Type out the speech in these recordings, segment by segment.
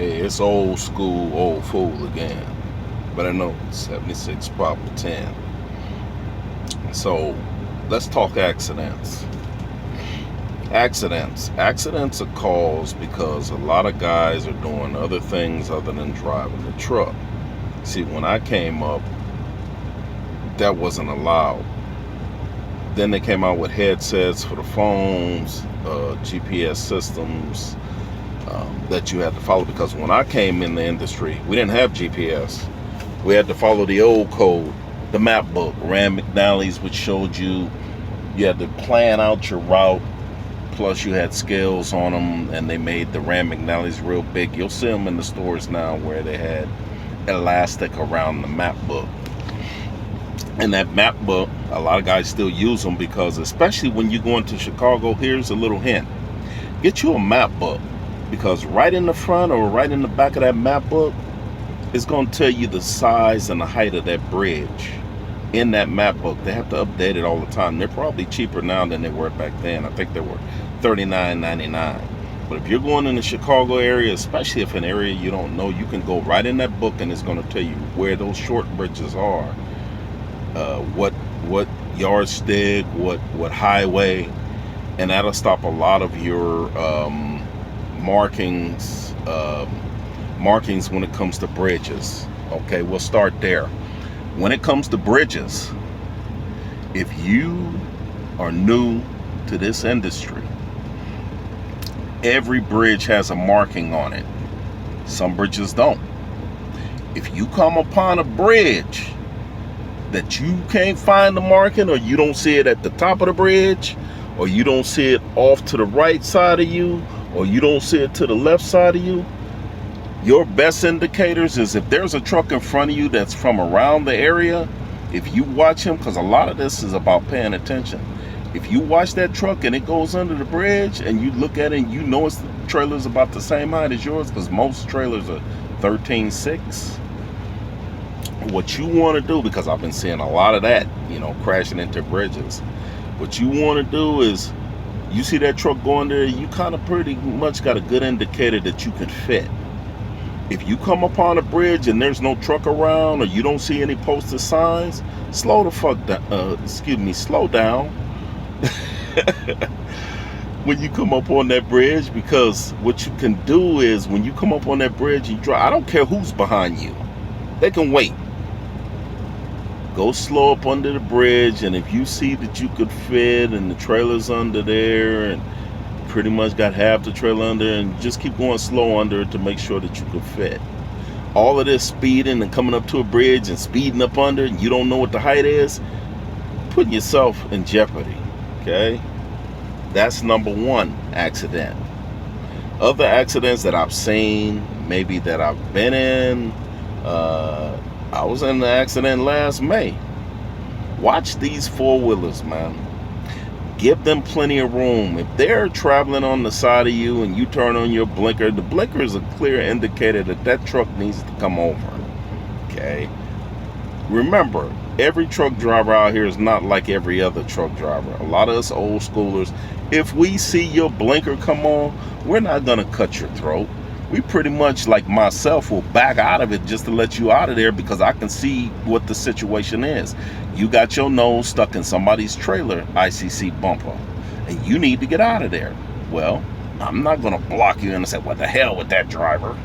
Hey, it's old school, old fool again. But I know 76 Papa 10. So let's talk accidents. Accidents are caused because a lot of guys are doing other things other than driving the truck. See, when I came up, that wasn't allowed. Then they came out with headsets for the phones, GPS systems, that you had to follow, because when I came in the industry, we didn't have GPS. We had to follow the old code, the map book, Rand McNally's, which showed you had to plan out your route. Plus, you had scales on them, and they made the Rand McNally's real big. You'll see them in the stores now where they had elastic around the map book. And that map book, a lot of guys still use them because, especially when you go into Chicago, here's a little hint. Get you a map book, because right in the front or right in the back of that map book, it's going to tell you the size and the height of that bridge in that map book. They have to update it all the time. They're probably cheaper now than they were back then. I think they were $39.99. But if you're going in the Chicago area, especially if an area you don't know, you can go right in that book and it's going to tell you where those short bridges are, what yardstick, what highway, and that'll stop a lot of your markings when it comes to bridges. Okay, we'll start there. When it comes to bridges, if you are new to this industry, every bridge has a marking on it. Some bridges don't. If you come upon a bridge that you can't find the marking, or you don't see it at the top of the bridge, or you don't see it off to the right side of you, or you don't see it to the left side of you, your best indicators is if there's a truck in front of you that's from around the area. If you watch him, because a lot of this is about paying attention. If you watch that truck and it goes under the bridge and you look at it and you know the trailer's about the same height as yours, because most trailers are 13.6. What you want to do, because I've been seeing a lot of that, crashing into bridges. What you want to do is, you see that truck going there, you kind of pretty much got a good indicator that you can fit. If you come upon a bridge and there's no truck around, or you don't see any posted signs, slow down when you come up on that bridge. Because what you can do is, when you come up on that bridge, you drive. I don't care who's behind you. They can wait. Go slow up under the bridge, and if you see that you could fit and the trailer's under there, and pretty much got half the trailer under, and just keep going slow under it to make sure that you can fit. All of this speeding and coming up to a bridge and speeding up under, and you don't know what the height is, putting yourself in jeopardy. Okay, that's number one accident. Other accidents that I've seen, maybe that I've been in, I was in an accident last May. Watch these four-wheelers, man. Give them plenty of room. If they're traveling on the side of you and you turn on your blinker, the blinker is a clear indicator that that truck needs to come over. Okay? Remember, every truck driver out here is not like every other truck driver. A lot of us old schoolers, if we see your blinker come on, we're not going to cut your throat. We pretty much, like myself, will back out of it just to let you out of there, because I can see what the situation is. You got your nose stuck in somebody's trailer ICC bumper, and you need to get out of there. Well, I'm not going to block you in and say, what the hell with that driver?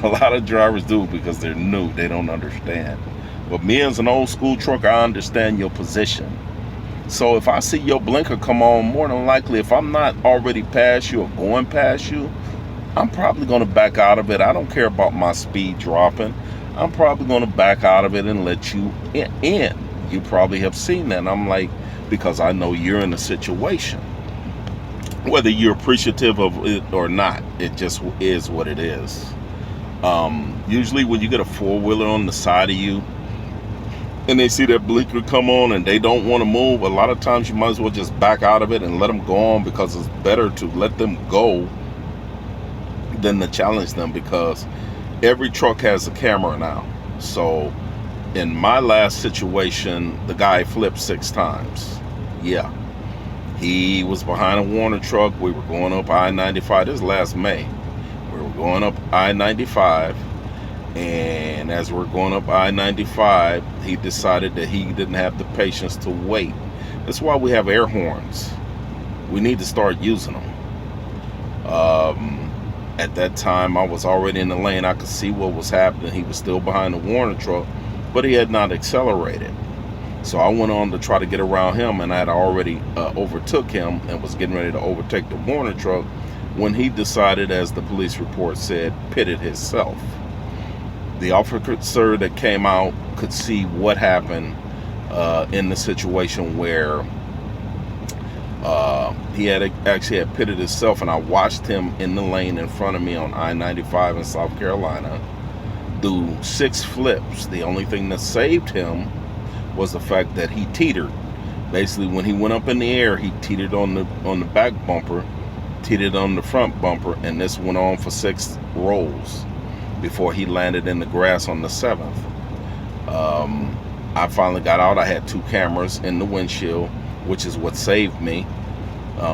A lot of drivers do, because they're new. They don't understand. But me, as an old school trucker, I understand your position. So if I see your blinker come on, more than likely, if I'm not already past you or going past you, I'm probably going to back out of it. I don't care about my speed dropping. I'm probably going to back out of it and let you in. You probably have seen that. And I'm like, because I know you're in a situation. Whether you're appreciative of it or not, it just is what it is. Usually when you get a four-wheeler on the side of you, and they see that blinker come on and they don't want to move, a lot of times you might as well just back out of it and let them go on, because it's better to let them go than to challenge them, because every truck has a camera now. So in my last situation, the guy flipped 6 times. Yeah, he was behind a Warner truck. We were going up I-95. This was last May. going up I-95, and as we're going up I-95, he decided that he didn't have the patience to wait. That's why we have air horns. We need to start using them. At that time, I was already in the lane. I could see what was happening. He was still behind the Warner truck, but he had not accelerated. So I went on to try to get around him, and I had already overtook him and was getting ready to overtake the Warner truck when he decided, as the police report said, pitted himself. The officer that came out could see what happened in the situation where he had actually had pitted himself, and I watched him in the lane in front of me on I-95 in South Carolina do 6 flips. The only thing that saved him was the fact that he teetered. Basically, when he went up in the air, he teetered on the back bumper, teetered on the front bumper, and this went on for 6 rolls before he landed in the grass on the 7th. I finally got out. I had 2 cameras in the windshield, which is what saved me,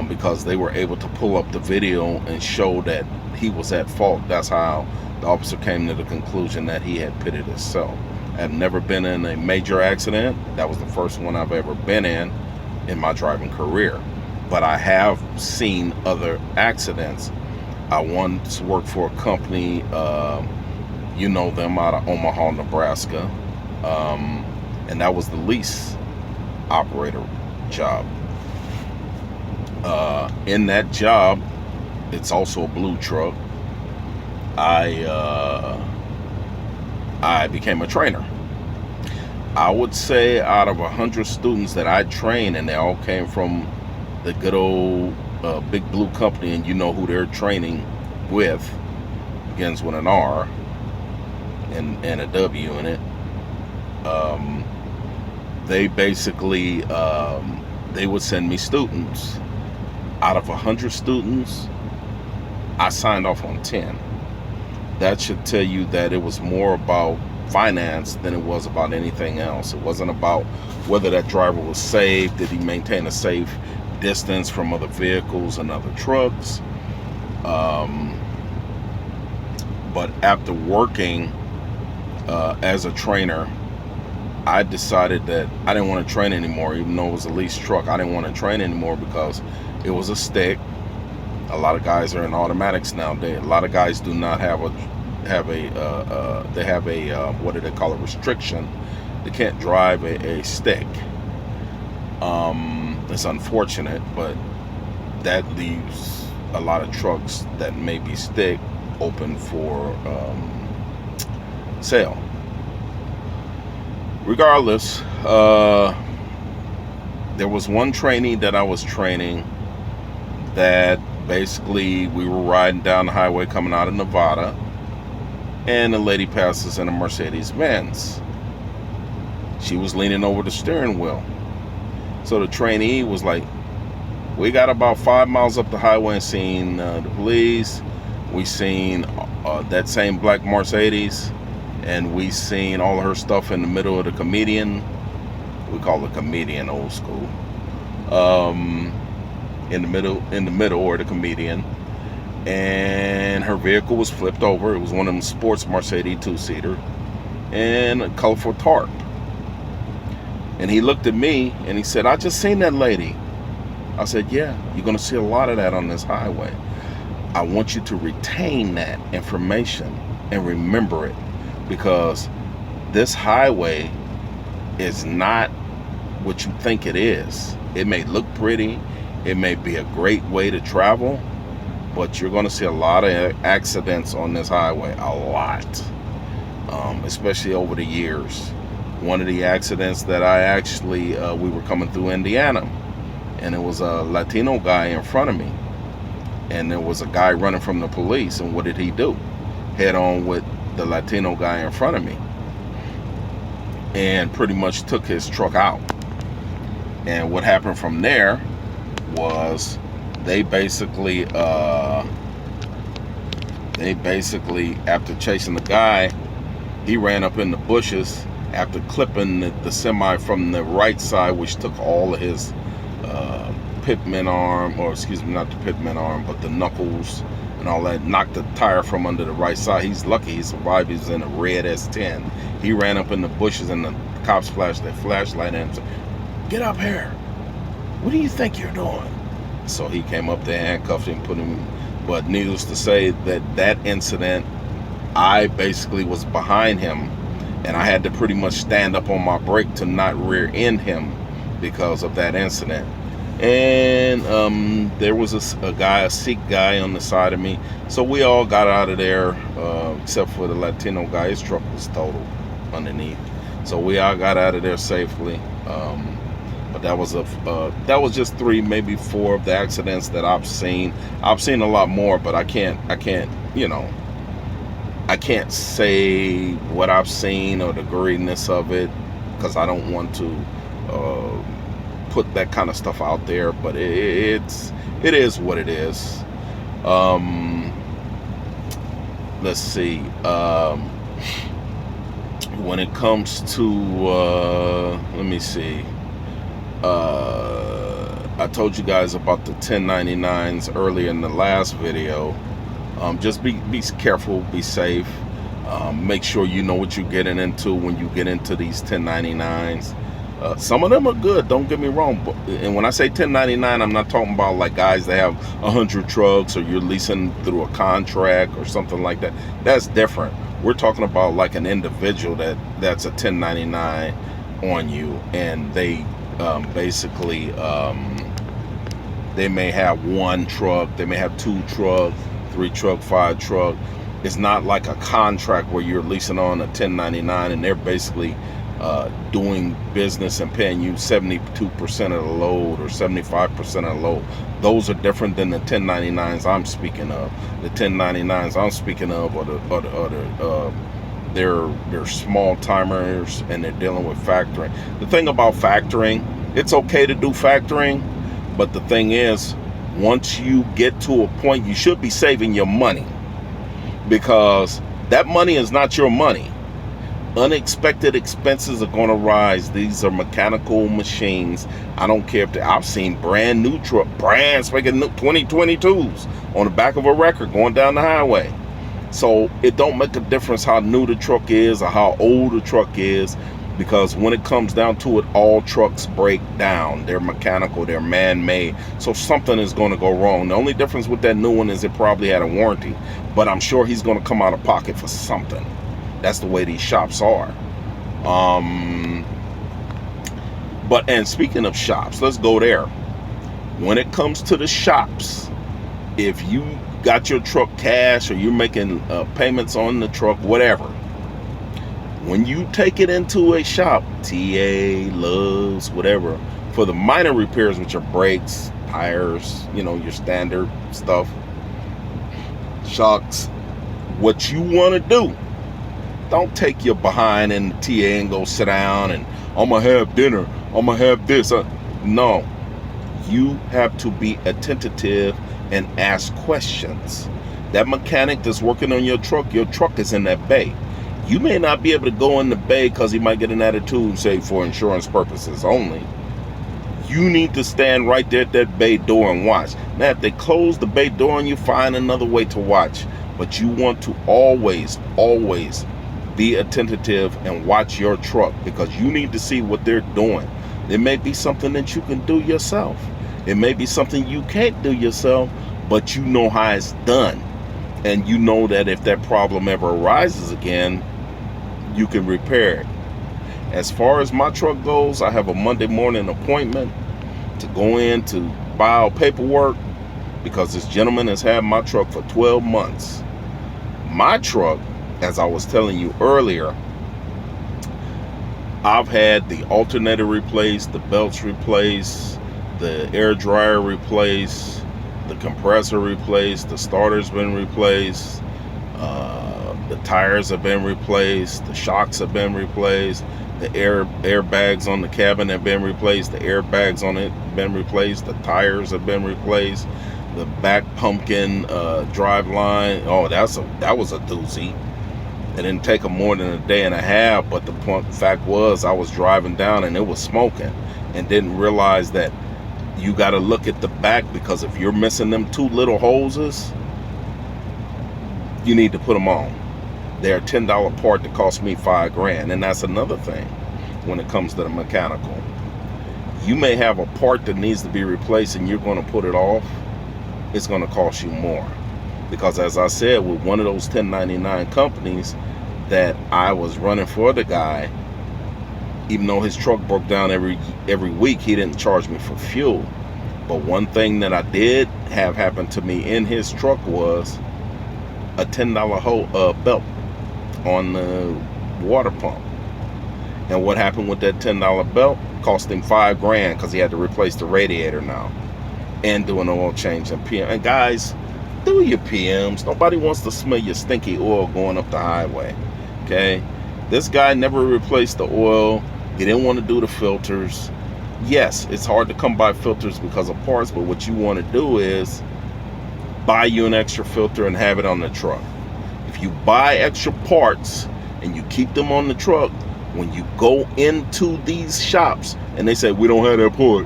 because they were able to pull up the video and show that he was at fault. That's how the officer came to the conclusion that he had pitted himself. I've never been in a major accident. That was the first one I've ever been in my driving career. But I have seen other accidents. I once worked for a company, you know them, out of Omaha, Nebraska. And that was the lease operator job. In that job, it's also a blue truck. I became a trainer. I would say out of 100 students that I trained, and they all came from the good old Big Blue Company, and you know who they're training with, begins with an R and a W in it. They basically, they would send me students. Out of 100 students, I signed off on 10. That should tell you that it was more about finance than it was about anything else. It wasn't about whether that driver was safe, did he maintain a safe distance from other vehicles and other trucks. But after working as a trainer, I decided that I didn't want to train anymore. Even though it was a leased truck, I didn't want to train anymore because it was a stick. A lot of guys are in automatics nowadays. A lot of guys do not have a what do they call it, restriction. They can't drive a stick. It's unfortunate, but that leaves a lot of trucks that may be stick open for sale. Regardless, there was one trainee that I was training that basically we were riding down the highway coming out of Nevada, and a lady passes in a Mercedes-Benz. She was leaning over the steering wheel. So the trainee was like, we got about 5 miles up the highway and seen the police. We seen that same black Mercedes, and we seen all her stuff in the middle of the comedian. We call the comedian old school. In the middle or the comedian. And her vehicle was flipped over. It was one of them sports Mercedes 2-seater and a colorful tarp. And he looked at me and he said, I just seen that lady. I said, yeah, you're going to see a lot of that on this highway. I want you to retain that information and remember it, because this highway is not what you think it is. It may look pretty. It may be a great way to travel, but you're going to see a lot of accidents on this highway, a lot, especially over the years. One of the accidents that I actually, we were coming through Indiana, and it was a Latino guy in front of me, and there was a guy running from the police, and what did he do? Head on with the Latino guy in front of me, and pretty much took his truck out. And what happened from there was they basically after chasing the guy, he ran up in the bushes after clipping the semi from the right side, which took all of his pitman arm, or excuse me, not the pitman arm, but the knuckles and all that, knocked the tire from under the right side. He's lucky he survived. He was in a red S10. He ran up in the bushes, and the cops flashed their flashlight at him and said, "Get up here. What do you think you're doing?" So he came up there, handcuffed him, put him. But needless to say, that incident, I basically was behind him, and I had to pretty much stand up on my brake to not rear end him because of that incident. And there was a Sikh guy on the side of me. So we all got out of there, except for the Latino guy. His truck was totaled underneath. So we all got out of there safely. But that was just 3, maybe 4 of the accidents that I've seen. I've seen a lot more, but I can't, you know, I can't say what I've seen or the greediness of it, because I don't want to put that kind of stuff out there. But it is what it is. Let's see. When it comes to let me see. I told you guys about the 1099s earlier in the last video. Just be careful, be safe. Make sure you know what you're getting into when you get into these 1099s. Some of them are good, don't get me wrong. And when I say 1099, I'm not talking about like guys that have 100 trucks, or you're leasing through a contract or something like that. That's different. We're talking about like an individual that's a 1099 on you, and they basically they may have 1 truck, they may have 2 truck, 3 truck, 5 truck. It's not like a contract where you're leasing on a 1099 and they're basically doing business and paying you 72% of the load or 75% of the load. Those are different than the 1099s I'm speaking of. The 1099s I'm speaking of are they're small timers, and they're dealing with factoring. The thing about factoring, it's okay to do factoring, but the thing is, once you get to a point, you should be saving your money, because that money is not your money. Unexpected expenses are going to rise. These are mechanical machines. I don't care if I've seen brand new truck, brand spanking new 2022s on the back of a wrecker going down the highway. So it don't make a difference how new the truck is or how old the truck is, because when it comes down to it, all trucks break down. They're mechanical, they're man-made, so something is going to go wrong. The only difference with that new one is it probably had a warranty, but I'm sure he's going to come out of pocket for something. That's the way these shops are. And speaking of shops, let's go there. When it comes to the shops, if you got your truck cash, or you're making payments on the truck, whatever, when you take it into a shop, TA, Love's, whatever, for the minor repairs, which are brakes, tires, you know, your standard stuff, shocks, what you want to do, don't take your behind in the TA and go sit down and I'm gonna have dinner, I'm gonna have this. No, you have to be attentive and ask questions. That mechanic that's working on your truck is in that bay. You may not be able to go in the bay because he might get an attitude, say for insurance purposes only. You need to stand right there at that bay door and watch. Now, if they close the bay door on you, find another way to watch. But you want to always be attentive and watch your truck, because you need to see what they're doing. It may be something that you can do yourself. It may be something you can't do yourself, but you know how it's done. And you know that if that problem ever arises again, you can repair it. As far as my truck goes, I have a Monday morning appointment to go in to file paperwork, because this gentleman has had my truck for 12 months. My truck, as I was telling you earlier, I've had the alternator replaced, the belts replaced, the air dryer replaced, the compressor replaced, the starter's been replaced, the tires have been replaced, the shocks have been replaced, the airbags on the cabin have been replaced, the airbags on it have been replaced, the tires have been replaced, the back pumpkin drive line, oh, that was a doozy. It didn't take them more than a day and a half, but the fact was I was driving down and it was smoking, and didn't realize that you got to look at the back, because if you're missing them 2 little hoses, you need to put them on. They're a $10 part that cost me $5,000. And that's another thing when it comes to the mechanical. You may have a part that needs to be replaced and you're going to put it off. It's going to cost you more. Because as I said, with one of those 1099 companies that I was running for the guy, even though his truck broke down every week, he didn't charge me for fuel. But one thing that I did have happen to me in his truck was a $10 belt on the water pump. And what happened with that $10 belt? Cost him $5,000 because he had to replace the radiator now and do an oil change and PM. And guys, do your PMs. Nobody wants to smell your stinky oil going up the highway. Okay, this guy never replaced the oil. He didn't want to do the filters. Yes, it's hard to come by filters because of parts, but what you want to do is buy you an extra filter and have it on the truck. If you buy extra parts and you keep them on the truck, when you go into these shops and they say, we don't have that part,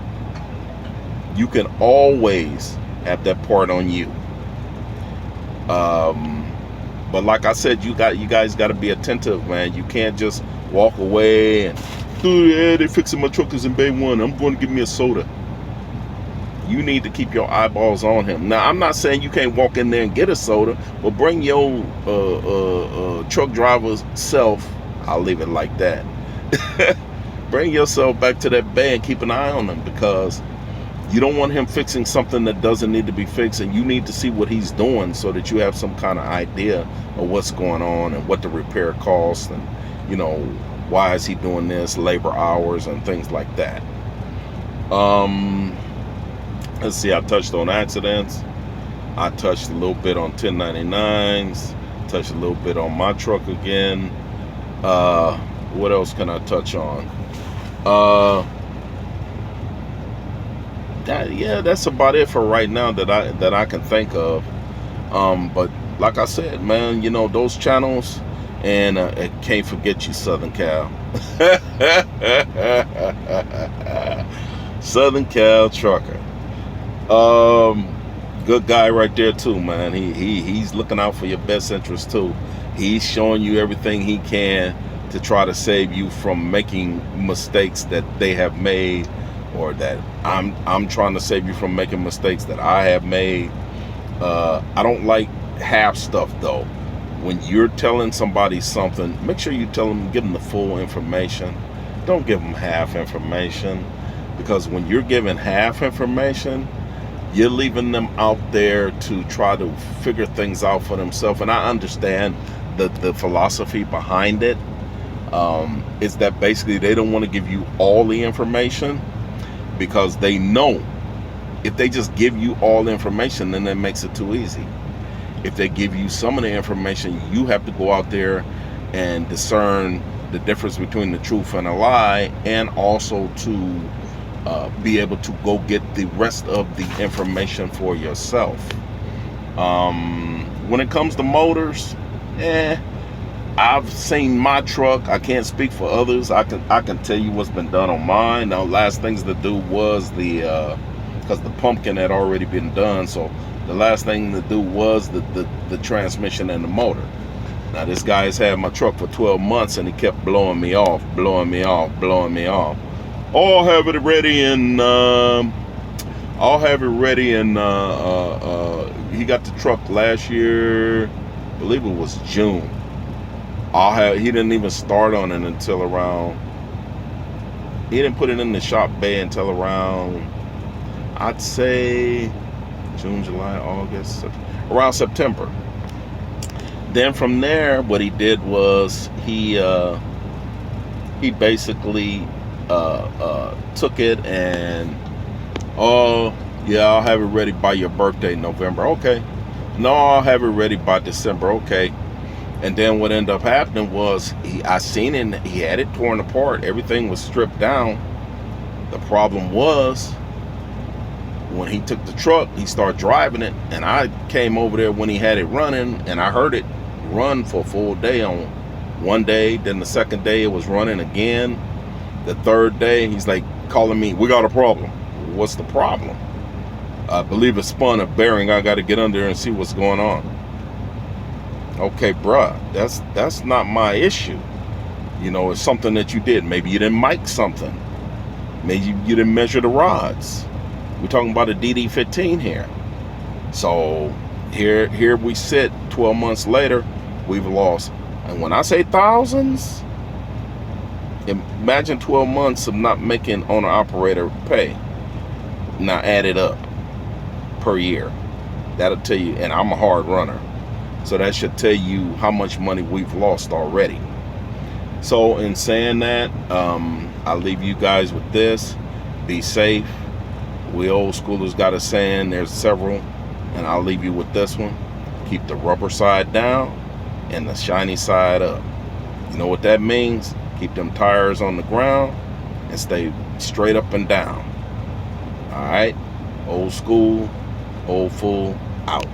you can always have that part on you. But like I said, you guys got to be attentive, man. You can't just walk away and, yeah, they're fixing my truck is in Bay 1. I'm going to give me a soda. You need to keep your eyeballs on him. Now, I'm not saying you can't walk in there and get a soda, but bring your truck driver's self. I'll leave it like that. Bring yourself back to that bay and keep an eye on him, because you don't want him fixing something that doesn't need to be fixed, and you need to see what he's doing so that you have some kind of idea of what's going on and what the repair costs, and why is he doing this, labor hours and things like that. Let's see, I touched on accidents. I touched a little bit on 1099s. Touched a little bit on my truck again. What else can I touch on? That's about it for right now that I can think of. But like I said, man, those channels, and I can't forget you, Southern Cal. Southern Cal Trucker. Good guy right there too, man. He's looking out for your best interest too. He's showing you everything he can to try to save you from making mistakes that they have made, or that I'm trying to save you from making mistakes that I have made. I don't like half stuff though. When you're telling somebody something, make sure you give them the full information. Don't give them half information, because when you're giving half information, you're leaving them out there to try to figure things out for themselves. And I understand the philosophy behind it. Is that basically they don't want to give you all the information, because they know if they just give you all the information, then that makes it too easy. If they give you some of the information, you have to go out there and discern the difference between the truth and a lie, and also to be able to go get the rest of the information for yourself. When it comes to motors, I've seen my truck. I can't speak for others. I can tell you what's been done on mine. Now, last things to do was because the pumpkin had already been done, so the last thing to do was the transmission and the motor. Now, this guy has had my truck for 12 months and he kept blowing me off. I'll have it ready in he got the truck last year, I believe it was June. He didn't even start on it until around, he didn't put it in the shop bay until around, I'd say June, July, August, around September. Then from there, what he did was he basically took it and, oh yeah, I'll have it ready by your birthday, November. Okay. No, I'll have it ready by December. Okay. And then what ended up happening was I seen it, he had it torn apart. Everything was stripped down. The problem was, when he took the truck, he started driving it, and I came over there when he had it running, and I heard it run for a full day on one day. Then the second day it was running again. The third day he's like calling me, we got a problem. What's the problem? I believe it spun a bearing. I got to get under and see what's going on. Okay, bruh, that's not my issue. You know, it's something that you did. Maybe you didn't mic something. Maybe you didn't measure the rods. We're talking about a DD15 here. So here we sit 12 months later, we've lost. And when I say thousands, imagine 12 months of not making owner operator pay. Now add it up per year. That'll tell you, and I'm a hard runner. So that should tell you how much money we've lost already. So in saying that, I'll leave you guys with this. Be safe. We old schoolers got a saying, there's several, and I'll leave you with this one. Keep the rubber side down and the shiny side up. You know what that means? Keep them tires on the ground and stay straight up and down. All right? Old school, old fool, out.